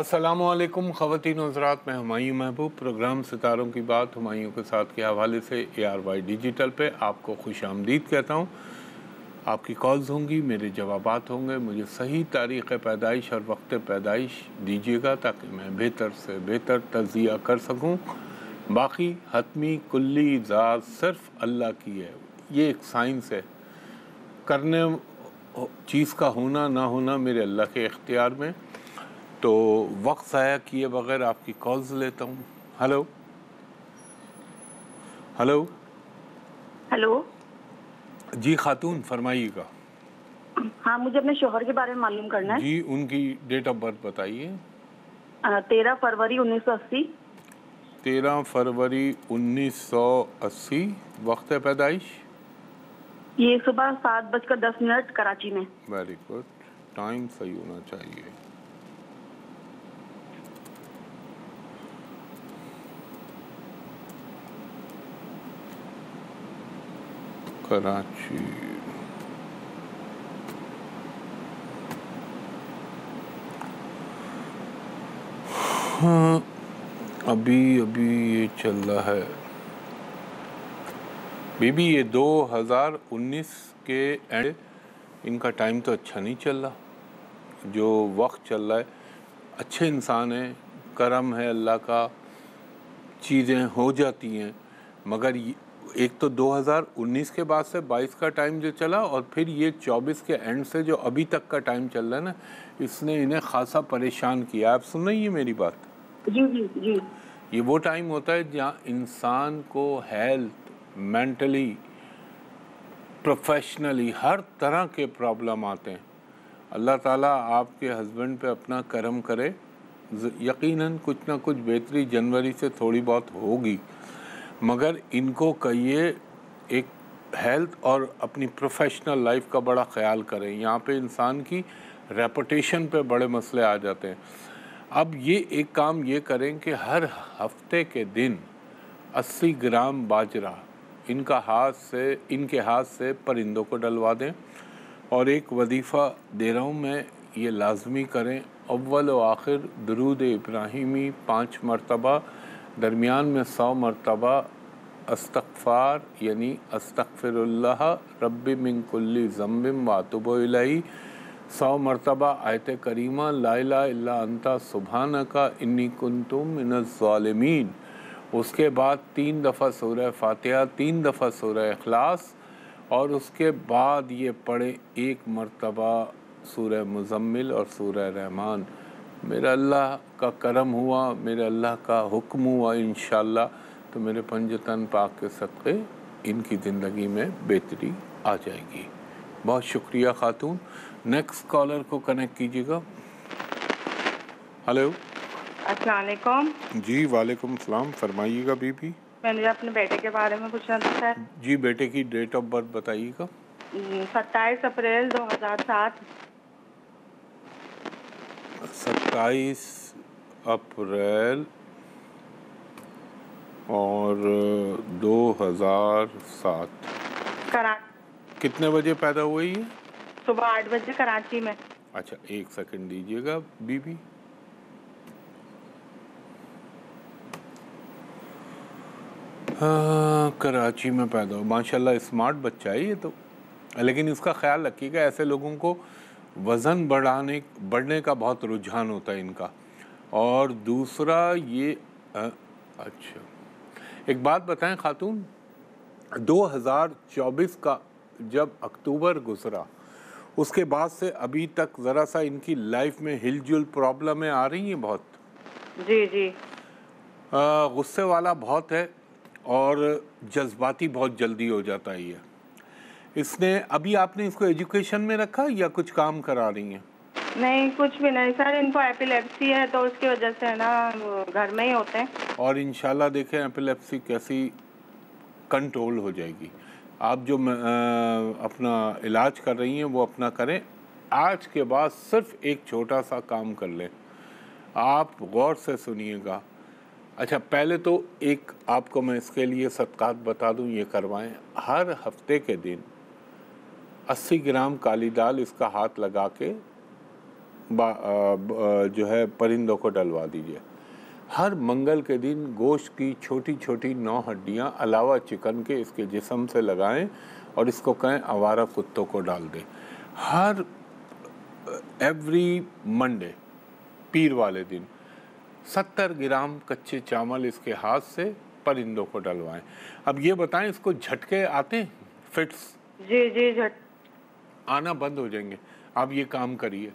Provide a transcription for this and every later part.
अस्सलामुअलैकुम ख़वातीन व हज़रात, मैं हुमायूं महबूब प्रोग्राम सितारों की बात हुमायूं के साथ के हवाले से ARY डिजिटल पे आपको खुश आमदीद कहता हूँ। आपकी कॉल्स होंगी, मेरे जवाबात होंगे। मुझे सही तारीख़ पैदाइश और वक्त पैदाइश दीजिएगा ताकि मैं बेहतर से बेहतर तज़किया कर सकूँ। बाकी हतमी कुल्ली ज़ात सिर्फ़ अल्लाह की है, ये एक साइंस है। करने चीज़ का होना ना होना मेरे अल्लाह के इख्तियार में। तो वक्त ज़ाया किए बगैर आपकी कॉल्स लेता हूँ। Hello hello hello. जी खातून, फरमाइएगा। हाँ, मुझे अपने शोहर के बारे में मालूम करना है। जी, उनकी डेट ऑफ बर्थ बताइए। 13 फरवरी 1980। 13 फरवरी 1980। वक्त पैदाइश? ये सुबह 7:10 कराची में। वेरी गुड, टाइम सही होना चाहिए। कराची। हाँ, अभी ये चल रहा है बीबी, ये 2019 के एंड। इनका टाइम तो अच्छा नहीं चल रहा। जो वक्त चल रहा है, अच्छे इंसान हैं, करम है अल्लाह का, चीज़ें हो जाती हैं। मगर एक तो 2019 के बाद से 22 का टाइम जो चला, और फिर ये 24 के एंड से जो अभी तक का टाइम चल रहा है ना, इसने इन्हें खासा परेशान किया। आप सुन रही हैं मेरी बात? जी जी जी। ये वो टाइम होता है जहाँ इंसान को हेल्थ, मेंटली, प्रोफेशनली हर तरह के प्रॉब्लम आते हैं। अल्लाह ताला आपके हस्बैंड पे अपना करम करे। यकीनन कुछ ना कुछ बेहतरी जनवरी से थोड़ी बहुत होगी, मगर इनको कहिए एक हेल्थ और अपनी प्रोफेशनल लाइफ का बड़ा ख्याल करें। यहाँ पे इंसान की रेपुटेशन पे बड़े मसले आ जाते हैं। अब ये एक काम ये करें कि हर हफ्ते के दिन 80 ग्राम बाजरा इनके हाथ से परिंदों को डलवा दें। और एक वजीफ़ा दे रहा हूँ मैं, ये लाजमी करें। अव्वल व आखिर दुरूद इब्राहिमी 5 मरतबा, दरमियान में 100 मरतबा अस्तग़फ़ार यानी अस्तग़फ़िरुल्लाह रब्बी मिन कुल्ली ज़म्बिन व अतूबु इलैहि, 100 मरतबा आयत करीमा ला इलाहा इल्ला अंता सुब्हानका इन्नी कुन्तु मिनज़ ज़ालिमीन। उसके बाद 3 दफ़ा सूरह फातिहा, 3 दफ़ा सूरह इखलास, और उसके बाद ये पढ़े 1 मरतबा सूरह मुज़म्मिल और सूरह रहमान। मेरा अल्लाह का करम हुआ, मेरे अल्लाह का हुक्म हुआ इंशाअल्लाह, तो मेरे पंजतन पाक के सदक़े इनकी ज़िंदगी में बेहतरी आ जाएगी। बहुत शुक्रिया खातून। नेक्स्ट कॉलर को कनेक्ट कीजिएगा। हेलो। अस्सलाम वालेकुम। जी वालेकुम सलाम, फरमाइएगा बीबी। मैंने अपने बेटे के बारे में पूछना था सर। जी, बेटे की डेट ऑफ बर्थ बताइएगा। 27 अप्रैल 2007। 27 अप्रैल और 2007। कितने बजे पैदा हुई है? सुबह 8 बजे कराची में। अच्छा, 1 सेकंड दीजिएगा बीबी। हाँ, कराची में पैदा हो, माशाल्लाह स्मार्ट बच्चा है ये तो। लेकिन इसका ख्याल रखिएगा, ऐसे लोगों को वज़न बढ़ने का बहुत रुझान होता है इनका। और दूसरा ये अच्छा, एक बात बताएं खातून, 2024 का जब अक्टूबर गुजरा, उसके बाद से अभी तक ज़रा सा इनकी लाइफ में हिलजुल प्रॉब्लमें आ रही हैं बहुत। जी जी। गुस्से वाला बहुत है और जज्बाती बहुत जल्दी हो जाता है ये। इसने अभी आपने इसको एजुकेशन में रखा या कुछ काम करा रही हैं? नहीं, कुछ भी नहीं सर, इनको एपिलेप्सी है तो उसकी वजह से ना घर में ही होते हैं। और इंशाल्लाह देखें एपिलेप्सी कैसी कंट्रोल हो जाएगी। आप जो अपना इलाज कर रही हैं वो अपना करें। आज के बाद सिर्फ एक छोटा सा काम कर लें, आप गौर से सुनिएगा। अच्छा, पहले तो एक आपको मैं इसके लिए सदक़ात बता दूं, ये करवाएं। हर हफ्ते के दिन 80 ग्राम काली दाल इसका हाथ लगा के जो है परिंदों को डलवा दीजिए। हर मंगल के दिन गोश्त की छोटी छोटी 9 हड्डियाँ अलावा चिकन के इसके जिस्म से लगाएं और इसको कहें आवारा कुत्तों को डाल दें। हर एवरी मंडे पीर वाले दिन 70 ग्राम कच्चे चावल इसके हाथ से परिंदों को डलवाएं। अब ये बताएं, इसको झटके आते हैं, फिट्स? जी जी, झट आना बंद हो जाएंगे। आप ये काम करिए,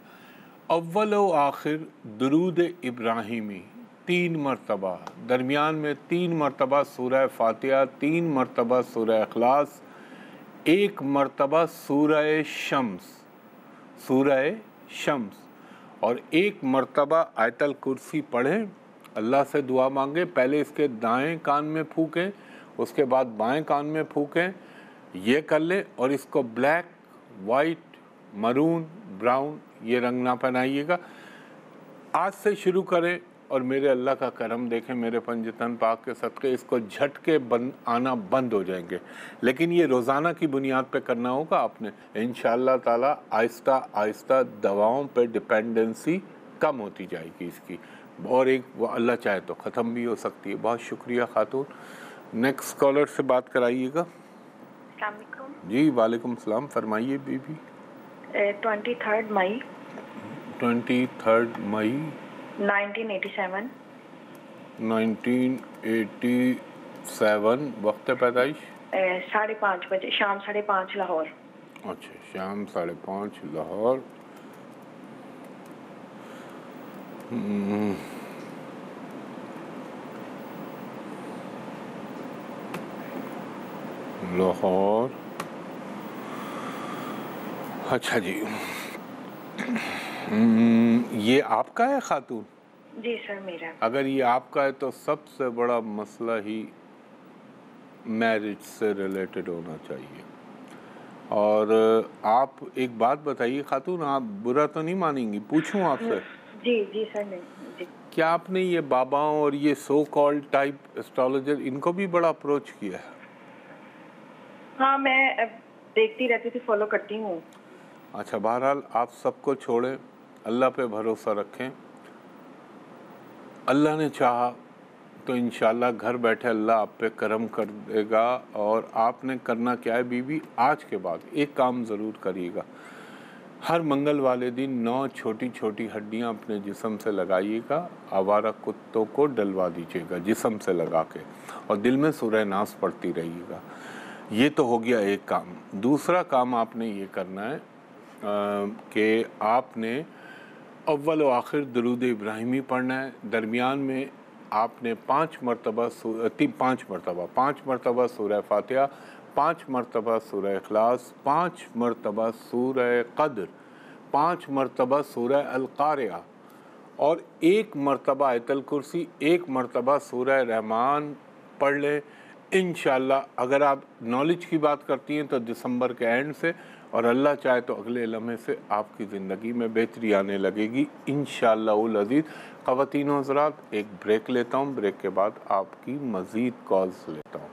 अव्वल व आखिर दुरूद इब्राहिमी 3 मरतबा, दरमियान में 3 मरतबा सूरह फातिहा, 3 मरतबा सूरह इखलास, 1 मरतबा सूरह शम्स और 1 मरतबा आयतल कुर्सी पढ़ें। अल्लाह से दुआ मांगे, पहले इसके दाएं कान में फूकें, उसके बाद बाएं कान में फूकें, ये कर लें और इसको ब्लैक, वाइट, मरून, ब्राउन ये रंग ना पहनाइएगा। आज से शुरू करें और मेरे अल्लाह का करम देखें, मेरे पंजतन पाक के सदक़े इसको झटके आना बंद हो जाएंगे। लेकिन ये रोज़ाना की बुनियाद पे करना होगा आपने। इंशाअल्लाह ताला आहिस्ता आहिस्ता दवाओं पे डिपेंडेंसी कम होती जाएगी इसकी, और एक वो अल्लाह चाहे तो ख़त्म भी हो सकती है। बहुत शुक्रिया खातून। नेक्स्ट कॉलर से बात कराइएगा। अस्सलाम वालेकुम। जी वालेकुम सलाम, फरमाइए बीबी। 23 मई 23 मई 1987। 1987। वक्त पैदाइश 5:30 बजे, शाम 5:30 लाहौर। अच्छा, शाम 5:30 लाहौर। लाहौर, अच्छा जी। ये आपका है खातून? जी सर, मेरा। अगर ये आपका है तो सबसे बड़ा मसला ही मैरिज से रिलेटेड होना चाहिए। और आप एक बात बताइए खातून, आप बुरा तो नहीं मानेंगी, पूछूं आपसे? जी जी सर, नहीं जी। क्या आपने ये बाबाओं और ये सो कॉल्ड टाइप एस्ट्रोलॉजर इनको भी बड़ा अप्रोच किया है? हाँ, मैं देखती रहती थी, फॉलो करती हूँ। अच्छा, बहरहाल आप सबको छोड़ें, अल्लाह पे भरोसा रखें। अल्लाह ने चाहा तो इंशाल्लाह घर बैठे अल्लाह आप पे करम कर देगा। और आपने करना क्या है बीवी, आज के बाद एक काम ज़रूर करिएगा। हर मंगल वाले दिन 9 छोटी छोटी हड्डियां अपने जिस्म से लगाइएगा, आवारा कुत्तों को डलवा दीजिएगा जिस्म से लगा के, और दिल में सूरह नास पढ़ती रहिएगा। ये तो हो गया एक काम। दूसरा काम आपने ये करना है कि आपने अव्वल व आखिर दुरूद इब्राहिमी पढ़ना है। दरमियान में आपने 5 मरतबा सूरह फातिहा, 5 मरतबा सूरह इखलास, 5 मरतबा सूरह क़द्र, 5 मरतबा सूरह अल-क़ारिआ और 1 मरतबा आयतल कुर्सी, 1 मरतबा सूरह रहमान पढ़ लें। इंशाअल्लाह अगर आप नॉलेज की बात करती हैं तो दिसंबर के एंड से, और अल्लाह चाहे तो अगले लम्हे से आपकी ज़िंदगी में बेहतरी आने लगेगी इंशाअल्लाहुल अज़ीज़। ख़वातीन व हज़रात, एक ब्रेक लेता हूँ, ब्रेक के बाद आपकी मज़ीद कॉल्स लेता हूँ।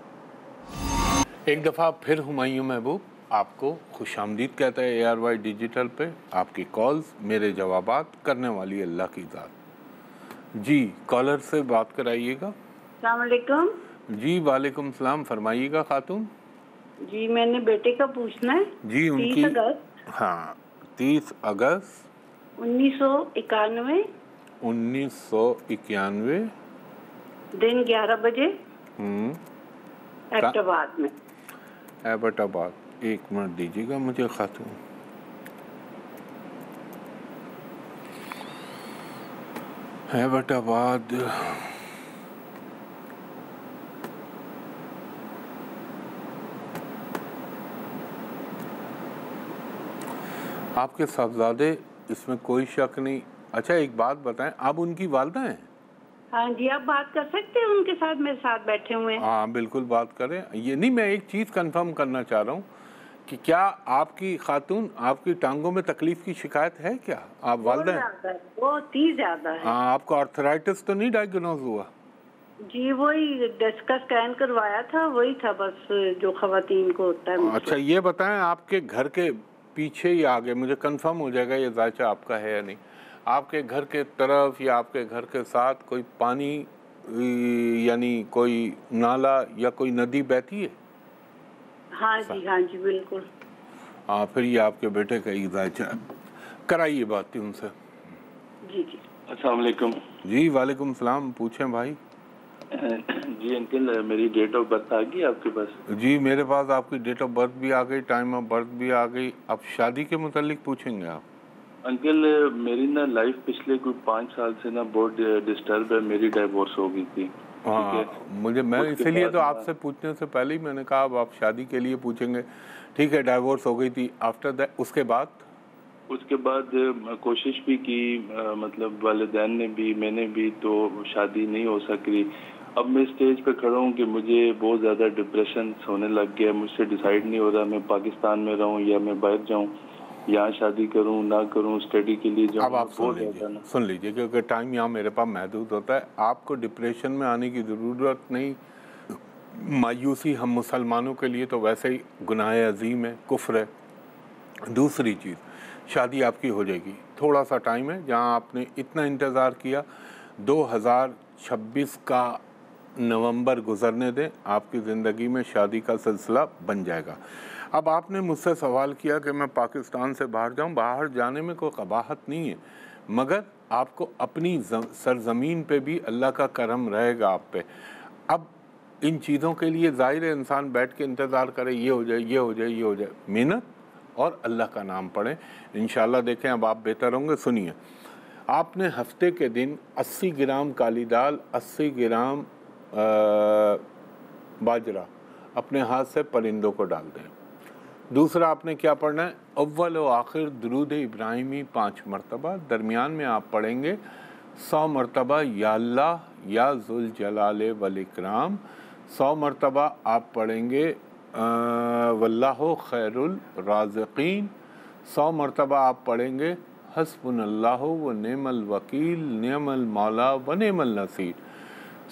एक दफ़ा फिर हुमायूं महबूब आपको खुशामदीद कहता है ARY डिजिटल पे। आपकी कॉल्स, मेरे जवाबात करने वाली अल्लाह की ज़ात। जी, कॉलर से बात कराइएगा। अस्सलाम वालेकुम। जी वालेकुम सलाम, फरमाइएगा खातून। जी, मैंने बेटे का पूछना है। जी, उनकी 30 अगस्त। हाँ, 30 अगस्त 1991 1991 दिन 11 बजे एबटाबाद में। एबटाबाद। एक मिनट दीजिएगा मुझे खातून। एबटाबाद, आपके साहबजादे, इसमें कोई शक नहीं। अच्छा, एक बात बताएं, आप उनकी वालदा हैं? हाँ जी, आप बात कर सकते हैं उनके साथ, मेरे साथ बैठे हुए हैं। हाँ बिल्कुल बात करें। ये नहीं, मैं एक चीज़ कंफर्म करना चाह रहा हूँ कि क्या आपकी खातून, आपकी टांगों में तकलीफ़ की शिकायत है क्या? आप वालदा हैं? बहुत ही ज़्यादा है। हाँ, आपको आर्थराइटिस तो नहीं डायग्नोज हुआ? जी, वही डिस्कस स्कैन करवाया था, वही था बस जो खवातीन को होता है। अच्छा, ये बताएं, आपके घर के पीछे या आगे, मुझे कंफर्म हो जाएगा ये जायचा आपका है या नहीं, आपके घर के तरफ या आपके घर के साथ कोई पानी यानी कोई नाला या कोई नदी बहती है? हाँ जी बिल्कुल। हाँ, फिर ये आपके बेटे का इजाज़ कराइए बात उनसे। जी जी। अस्सलाम वालेकुम। जी वालेकुम सलाम, पूछें भाई। जी अंकल, मेरी डेट ऑफ बर्थ आ गई आपके पास? जी मेरे पास आपकी डेट ऑफ बर्थ भी आ गई, टाइम ऑफ बर्थ भी आ गई। अब शादी के मुतालिक पूछेंगे आप? अंकल मेरी ना लाइफ पिछले कोई 5 साल से ना बहुत डिस्टर्ब है। मेरी डाइवोर्स हो गई थी। हाँ, मैं इसीलिए तो आपसे पूछने से पहले ही मैंने कहा अब आप शादी के लिए पूछेंगे। ठीक है, डाइवोर्स हो गई थी। आफ्टर दैट उसके बाद कोशिश भी की, मतलब वालिदैन ने भी, मैंने भी, तो शादी नहीं हो सक रही। अब मैं स्टेज पे खड़ा हूँ कि मुझे बहुत ज़्यादा डिप्रेशन होने लग गया। मुझसे डिसाइड नहीं हो रहा मैं पाकिस्तान में रहूँ या मैं बाहर जाऊँ, यहाँ शादी करूँ ना करूँ, स्टडी के लिए जाऊँ। अब आप सुन लीजिए क्योंकि टाइम यहाँ मेरे पास महदूद होता है। आपको डिप्रेशन में आने की ज़रूरत नहीं। मायूसी हम मुसलमानों के लिए तो वैसे ही गुनाह अजीम है, कुफ्र है। दूसरी चीज़, शादी आपकी हो जाएगी। थोड़ा सा टाइम है, जहाँ आपने इतना इंतज़ार किया, 2026 का नवंबर गुजरने दें, आपकी ज़िंदगी में शादी का सिलसिला बन जाएगा। अब आपने मुझसे सवाल किया कि मैं पाकिस्तान से बाहर जाऊं। बाहर जाने में कोई कबाहत नहीं है, मगर आपको अपनी सरज़मीन पे भी अल्लाह का करम रहेगा आप पे। अब इन चीज़ों के लिए ज़ाहिर है इंसान बैठ के इंतज़ार करे, ये हो जाए, ये हो जाए, ये हो जाए। मेहनत और अल्लाह का नाम पढ़ें, इंशाल्लाह देखें अब आप बेहतर होंगे। सुनिए, आपने हफ्ते के दिन 80 ग्राम काली दाल, 80 ग्राम बाजरा अपने हाथ से परिंदों को डाल दें। दूसरा आपने क्या पढ़ना है, अव्वल व आखिर दुरूद इब्राहिमी 5 मरतबा। दरमियान में आप पढ़ेंगे 100 मरतबा या अल्लाह या ज़ुल जलाल वल इकराम। 100 मरतबा आप पढ़ेंगे वल्लाहु खैरुल राज़िकीन। 100 मरतबा आप पढ़ेंगे हस्बुनल्लाहु व निअमल वकील, निअमल मौला व निअमल नसीर।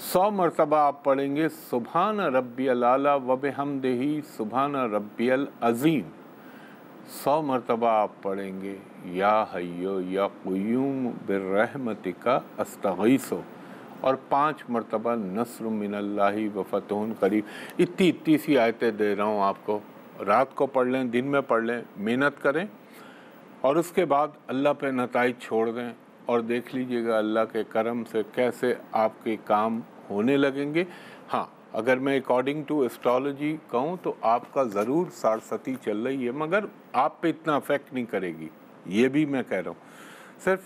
100 मरतबा आप पढ़ेंगे सुभान रब्बियल आला व बिहम्दिही सुभान रब्बियल अज़ीम। 100 मरतबा आप पढ़ेंगे या हय्यो या क़य्यूम बिर्रहमतिका अस्तगीसो। और 5 मरतबा नस्र मिनल्लाहि व फतहुन करीब। इतनी सी आयतें दे रहा हूँ आपको, रात को पढ़ लें, दिन में पढ़ लें, मेहनत करें और उसके बाद अल्लाह पे नताइज छोड़ दें और देख लीजिएगा अल्लाह के करम से कैसे आपके काम होने लगेंगे। हाँ, अगर मैं अकॉर्डिंग टू एस्ट्रोलॉजी कहूँ तो आपका ज़रूर सारसती चल रही है, मगर आप पे इतना अफेक्ट नहीं करेगी, ये भी मैं कह रहा हूँ, सिर्फ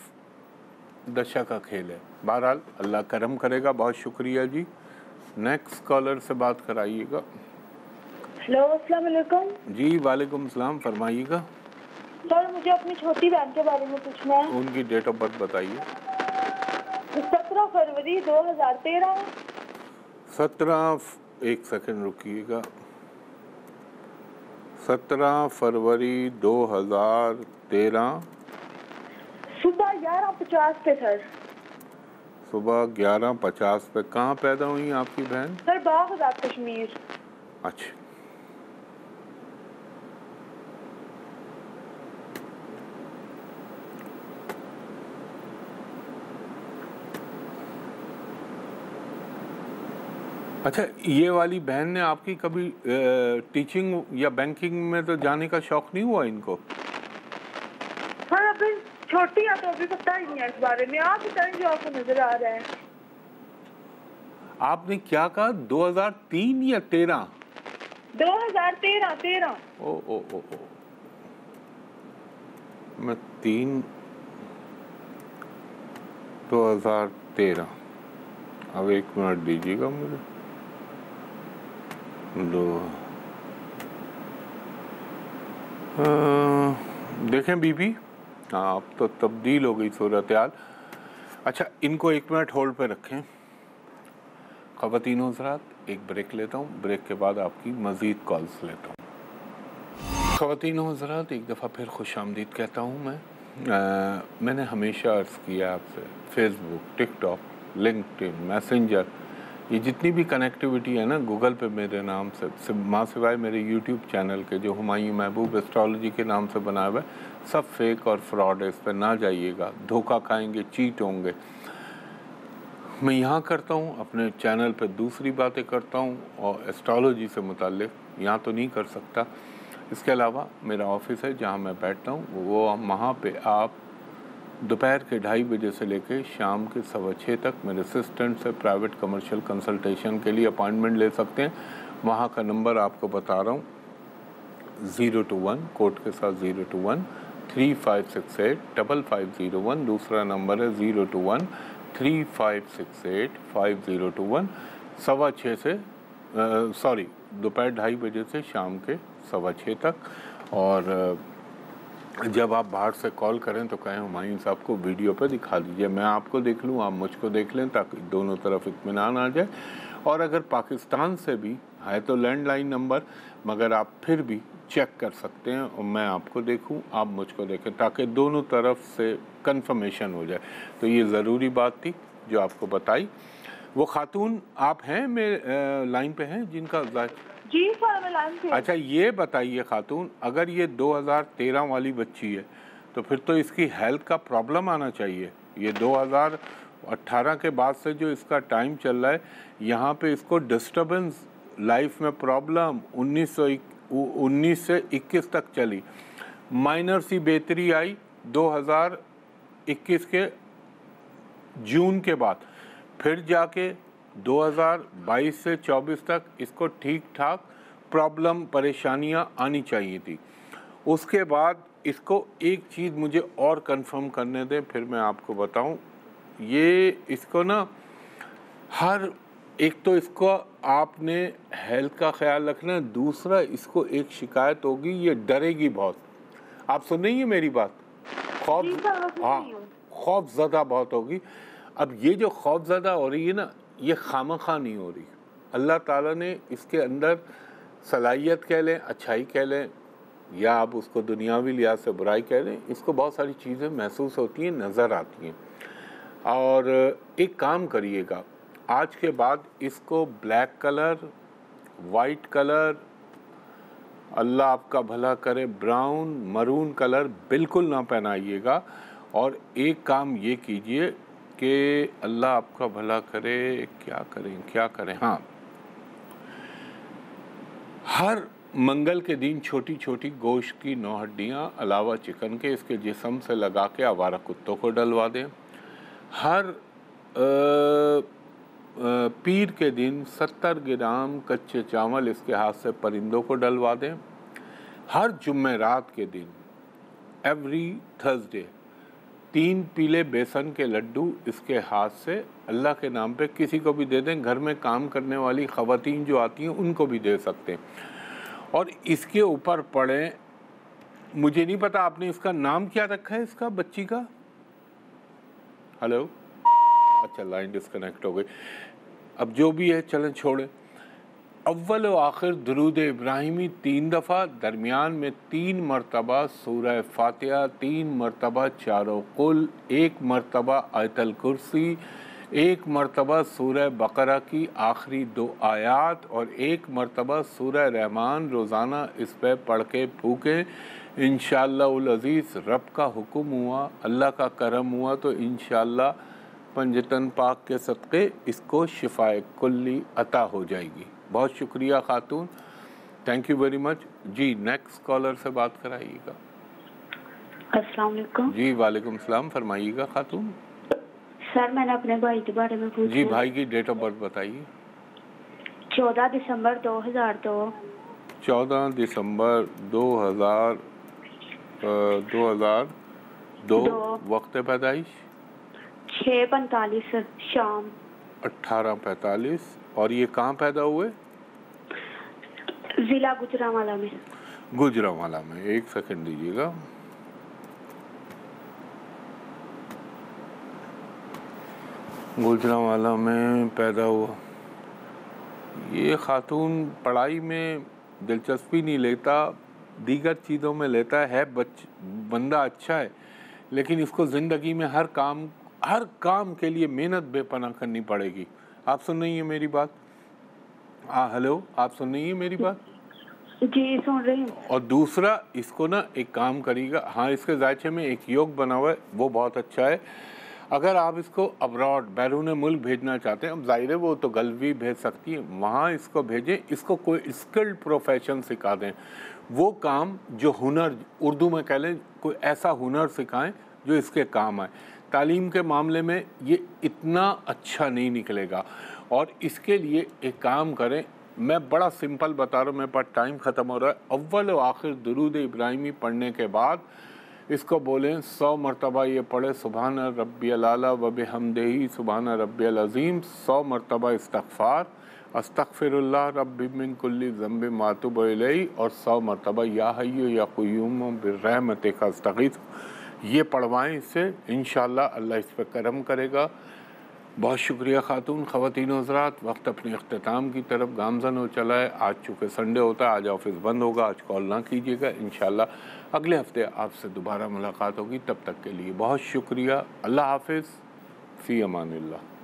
दशा का खेल है। बहरहाल अल्लाह करम करेगा। बहुत शुक्रिया जी। नेक्स्ट कॉलर से बात कराइएगा। हेलो, अस्सलाम वालेकुम। जी वालेकुम सलाम, फरमाइएगा। सर मुझे अपनी छोटी बहन के बारे में पूछना है। उनकी डेट ऑफ बर्थ बताइए। 17 फरवरी 2013। एक सेकंड रुकिएगा। 17 फरवरी 2013 सुबह 11:50 पे सर। सुबह 11:50 पे। कहाँ पैदा हुई आपकी बहन? Sir Baghdad Kashmir. अच्छा, अच्छा, ये वाली बहन ने आपकी कभी टीचिंग या बैंकिंग में तो जाने का शौक नहीं हुआ इनको? सर अभी छोटी है तो अभी पता ही नहीं है इस बारे में। आप बताएं जो आपको नजर आ रहा है। आपने क्या कहा, 2003 या 13? 2013। ओ मैं 3 2013। अब 1 मिनट दीजिएगा मुझे। देखें बीबी, हाँ अब तो तब्दील हो गई सूरत हाल। अच्छा, इनको 1 मिनट होल्ड पे रखें। ख़वातीन हज़रात, एक ब्रेक लेता हूँ, ब्रेक के बाद आपकी मज़ीद कॉल्स लेता हूँ। ख़वातीन हज़रात, एक दफ़ा फिर खुश आमदीद कहता हूँ मैं। मैंने हमेशा अर्ज़ किया आपसे, फेसबुक, टिकटॉक, लिंक्डइन, मैसेंजर, ये जितनी भी कनेक्टिविटी है ना गूगल पे मेरे नाम से माँ सिवाय मेरे यूट्यूब चैनल के जो हुमायूं महबूब एस्ट्रोलॉजी के नाम से बनाया हुआ है, सब फेक और फ्रॉड है, इस पर ना जाइएगा, धोखा खाएंगे, चीट होंगे। मैं यहाँ करता हूँ अपने चैनल पे दूसरी बातें करता हूँ और एस्ट्रोलॉजी से मुताल्लिक़ यहाँ तो नहीं कर सकता। इसके अलावा मेरा ऑफिस है जहाँ मैं बैठता हूँ, वो वहाँ पे आप दोपहर के 2:30 बजे से लेकर शाम के 6:15 तक मेरे असिस्टेंट से प्राइवेट कमर्शियल कंसल्टेशन के लिए अपॉइंटमेंट ले सकते हैं। वहाँ का नंबर आपको बता रहा हूँ, 021 कोड के साथ 021 3568 5501। दूसरा नंबर है 021 3568 5021। 6:15 से दोपहर 2:30 बजे से शाम के 6:15 तक। और जब आप बाहर से कॉल करें तो कहें हुमायूं साहब को वीडियो पे दिखा दीजिए, मैं आपको देख लूँ, आप मुझको देख लें, ताकि दोनों तरफ इत्मीनान आ जाए। और अगर पाकिस्तान से भी है तो लैंडलाइन नंबर, मगर आप फिर भी चेक कर सकते हैं और मैं आपको देखूं, आप मुझको देखें, ताकि दोनों तरफ से कंफर्मेशन हो जाए। तो ये ज़रूरी बात थी जो आपको बताई। वो खातून आप हैं, मैं लाइन पे हैं जिनका जी सर मैं लाइन पे। अच्छा ये बताइए खातून, अगर ये 2013 वाली बच्ची है तो फिर तो इसकी हेल्थ का प्रॉब्लम आना चाहिए। ये 2018 के बाद से जो इसका टाइम चल रहा है, यहाँ पे इसको डिस्टर्बेंस, लाइफ में प्रॉब्लम 19 से 21 तक चली। माइनर सी बेहतरी आई 2021 के जून के बाद, फिर जाके 2022 से 24 तक इसको ठीक ठाक प्रॉब्लम, परेशानियां आनी चाहिए थी। उसके बाद इसको एक चीज़ मुझे और कंफर्म करने दें, फिर मैं आपको बताऊं। ये इसको ना हर एक तो इसको आपने हेल्थ का ख्याल रखना, दूसरा इसको एक शिकायत होगी, ये डरेगी बहुत। आप सुन रही हैं मेरी बात? खौफज़दा बहुत होगी। अब ये जो खौफज़दा हो रही है ना, ये खामखा नहीं हो रही। अल्लाह ताला ने इसके अंदर सलाहियत कह लें, अच्छाई कह लें, या आप उसको दुनियावी लिहाज से बुराई कह लें, इसको बहुत सारी चीज़ें महसूस होती हैं, नज़र आती हैं। और एक काम करिएगा, आज के बाद इसको ब्लैक कलर, वाइट कलर, अल्लाह आपका भला करे, ब्राउन, मरून कलर बिल्कुल ना पहनाइएगा। और एक काम ये कीजिए कि अल्लाह आपका भला करे, क्या करें, हाँ, हर मंगल के दिन छोटी छोटी गोश्त की 9 हड्डियाँ अलावा चिकन के इसके जिस्म से लगा के आवारा कुत्तों को डलवा दें। हर पीर के दिन 70 ग्राम कच्चे चावल इसके हाथ से परिंदों को डलवा दें। हर जुम्मेरात के दिन, एवरी थर्सडे, 3 पीले बेसन के लड्डू इसके हाथ से अल्लाह के नाम पे किसी को भी दे दें। घर में काम करने वाली ख़वातीन जो आती हैं उनको भी दे सकते हैं। और इसके ऊपर पढ़ें, मुझे नहीं पता आपने इसका नाम क्या रखा है, इसका बच्ची का? हेलो, अच्छा लाइन डिस्कनेक्ट हो गई। अब जो भी है चलें छोड़ें। अव्वल व आखिर दुरूद इब्राहिमी 3 दफ़ा, दरमियान में 3 मरतबा सूरह फातिहा, 3 मरतबा चारों कुल, 1 मरतबा आयतल कुर्सी, 1 मरतबा सूरह बकरा की आखिरी 2 आयात और 1 मरतबा सूरह रहमान रोज़ाना इस पर पढ़ के फूकें। इंशाअल्लाह अज़ीज़ रब का हुक्म हुआ, अल्लाह का करम हुआ तो इंशाअल्लाह पंजतन पाक के सदक़े इसको शिफाए कुल्ली अता हो जाएगी। बहुत शुक्रिया खातून, थैंक यू वेरी मच। जी नेक्स्ट कॉलर से बात कराइएगा। अस्सलाम वालेकुम। जी वालेकुम सलाम, फरमाइएगा खातून। सर मैंने अपने भाई के बारे में पूछना। जी भाई की डेट ऑफ बर्थ बताइए। 14 दिसंबर 2002। 14 दिसंबर 2002। वक्त पैदाइश 6:45 शाम। 18:45। और ये कहाँ पैदा हुए? जिला गुजरांवाला में। गुजरांवाला में, एक सेकंड दीजिएगा। गुजरांवाला में पैदा हुआ। ये खातून पढ़ाई में दिलचस्पी नहीं लेता, दीगर चीज़ों में लेता है। बंदा अच्छा है, लेकिन इसको ज़िंदगी में हर काम के लिए मेहनत बेपनाह करनी पड़ेगी। आप सुन रही हैं मेरी बात? हेलो, आप सुन रही हैं मेरी बात? जी सुन रही हूँ। और दूसरा, इसको ना एक काम करिएगा, हाँ इसके जायचे में एक योग बना हुआ है, वो बहुत अच्छा है। अगर आप इसको अब्रॉड बैरून मुल्क भेजना चाहते हैं, अब जाहिर है वो तो गल्फ भी भेज सकती है, वहाँ इसको भेजें, इसको कोई स्किल्ड प्रोफेशन सिखा दें, वो काम जो हुनर, उर्दू में कह लें कोई ऐसा हुनर सिखाएं जो इसके काम आए। तालीम के मामले में ये इतना अच्छा नहीं निकलेगा। और इसके लिए एक काम करें, मैं बड़ा सिंपल बता रहा हूँ, मेरे पास टाइम ख़त्म हो रहा है। अव्वल व आखिर दुरूद इब्राहिमी पढ़ने के बाद इसको बोलें 100 मरतबा ये पढ़े, सुबहान रब्बियल आला व बिहम्दिही सुबहान रब्बियल अज़ीम, 100 मरतबा इस्तग़फ़ार, अस्तग़फ़िरुल्लाह रब्बी मिन कुल्ली ज़ंबिन व अतूबु इलैहि, और 100 मरतबा या हय्यु या क़य्यूम बिर्रहमतिक अस्तग़ीथ। ये पढ़वाएँ इससे, इंशाअल्लाह अल्लाह इस पर करम करेगा। बहुत शुक्रिया खातून, ख़वातीन हज़रात, वक्त अपने अख्ताम की तरफ गामज़न हो चला है। आज चूँकि संडे होता है, आज ऑफिस बंद होगा, आज कॉल ना कीजिएगा। इंशाअल्लाह अगले हफ्ते आपसे दोबारा मुलाकात होगी। तब तक के लिए बहुत शुक्रिया। अल्लाह हाफ़िज़, फ़ी अमानिल्लाह।